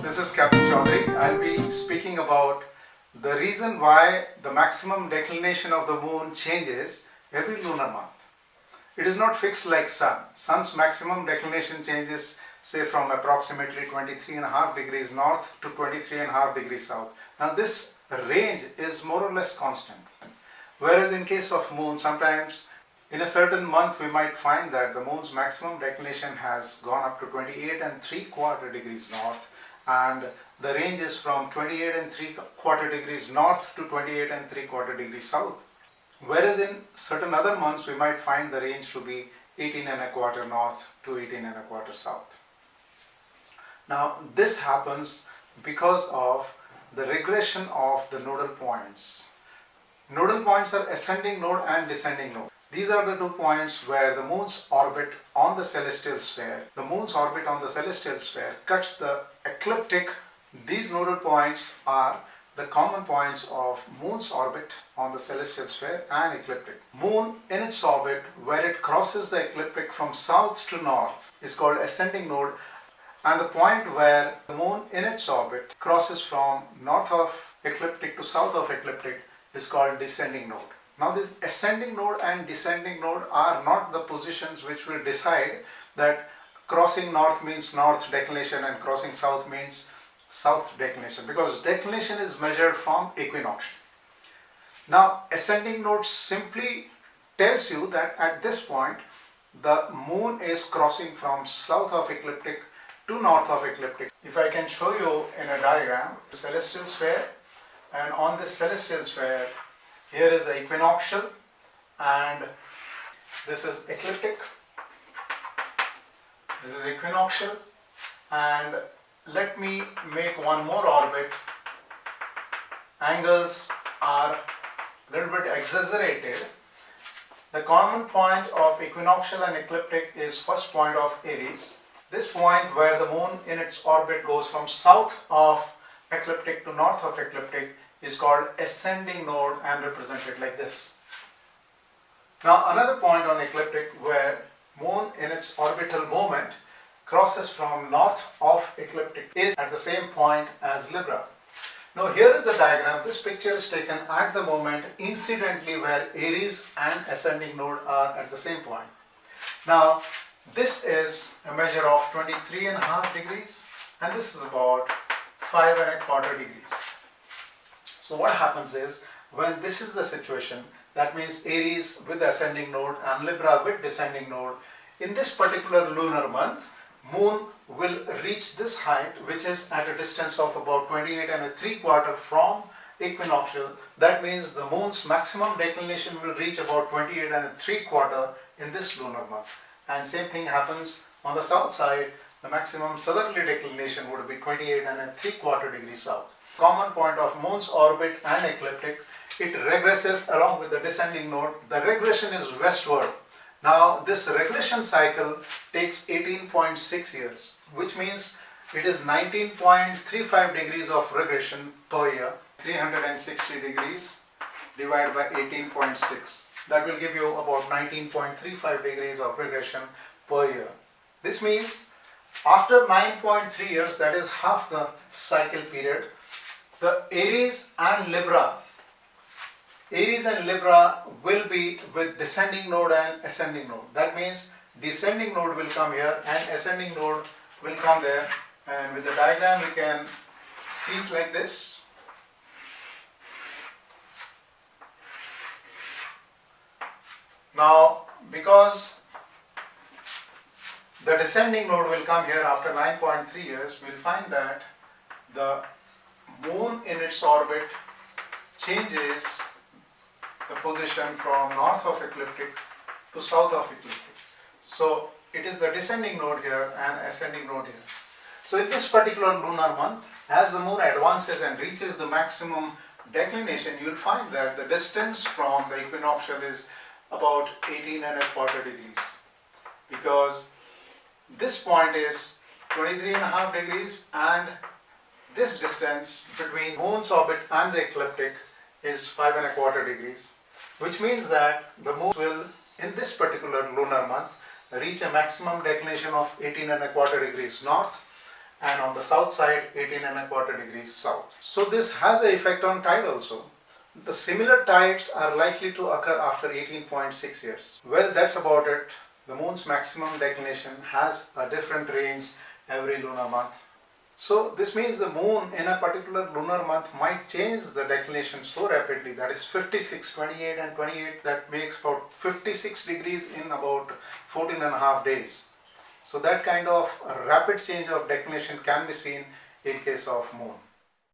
This is Captain Chaudhary. I'll be speaking about the reason why the maximum declination of the moon changes every lunar month. It is not fixed like sun. Sun's maximum declination changes say from approximately 23.5 degrees north to 23.5 degrees south. Now this range is more or less constant. Whereas in case of moon, sometimes in a certain month we might find that the moon's maximum declination has gone up to 28.75 degrees north, and the range is from 28.75 degrees north to 28.75 degrees south. Whereas in certain other months we might find the range to be 18.25 north to 18.25 south. Now this happens because of the regression of the nodal points. Nodal points are ascending node and descending node. These are the 2 points where the moon's orbit on the celestial sphere, cuts the ecliptic. These nodal points are the common points of moon's orbit on the celestial sphere and ecliptic. Moon in its orbit, where it crosses the ecliptic from south to north, is called ascending node, and the point where the moon in its orbit crosses from north of ecliptic to south of ecliptic is called descending node. Now this ascending node and descending node are not the positions which will decide that crossing north means north declination and crossing south means south declination, because declination is measured from equinoctial. Now ascending node simply tells you that at this point the moon is crossing from south of ecliptic to north of ecliptic. If I can show you in a diagram, celestial sphere, and on this celestial sphere here is the equinoctial and this is ecliptic. This is equinoctial, and let me make one more orbit. Angles are a little bit exaggerated. The common point of equinoctial and ecliptic is first point of Aries. This point where the moon in its orbit goes from south of ecliptic to north of ecliptic is called ascending node and represented like this. Now another point on ecliptic where moon in its orbital moment crosses from north of ecliptic is at the same point as Libra. Now here is the diagram. This picture is taken at the moment incidentally where Aries and ascending node are at the same point. Now this is a measure of 23.5 degrees and this is about 5.25 degrees. So what happens is, when this is the situation, that means Aries with ascending node and Libra with descending node, in this particular lunar month, moon will reach this height, which is at a distance of about 28.75 from equinoctial. That means the moon's maximum declination will reach about 28.75 in this lunar month. And same thing happens on the south side. The maximum southerly declination would be 28.75 degrees south. Common point of moon's orbit and ecliptic, it regresses along with the descending node. The regression is westward. Now this regression cycle takes 18.6 years, which means it is 19.35 degrees of regression per year. 360 degrees divided by 18.6. That will give you about 19.35 degrees of regression per year. This means after 9.3 years, that is half the cycle period, the Aries and Libra will be with descending node and ascending node. That means descending node will come here and ascending node will come there, and with the diagram we can see it like this. Now because the descending node will come here after 9.3 years, we will find that the moon in its orbit changes the position from north of ecliptic to south of ecliptic. So it is the descending node here and ascending node here. So in this particular lunar month, as the moon advances and reaches the maximum declination, you will find that the distance from the equinoctial is about 18.25 degrees, because this point is 23.5 degrees and this distance between moon's orbit and the ecliptic is 5.25 degrees, which means that the moon will in this particular lunar month reach a maximum declination of 18.25 degrees north and on the south side 18 and a quarter degrees south. So this has an effect on tide also. The similar tides are likely to occur after 18.6 years. Well, that's about it. The moon's maximum declination has a different range every lunar month. So this means the moon in a particular lunar month might change the declination so rapidly, that is 56, 28 and 28, that makes about 56 degrees in about 14 and a half days. So that kind of rapid change of declination can be seen in case of moon.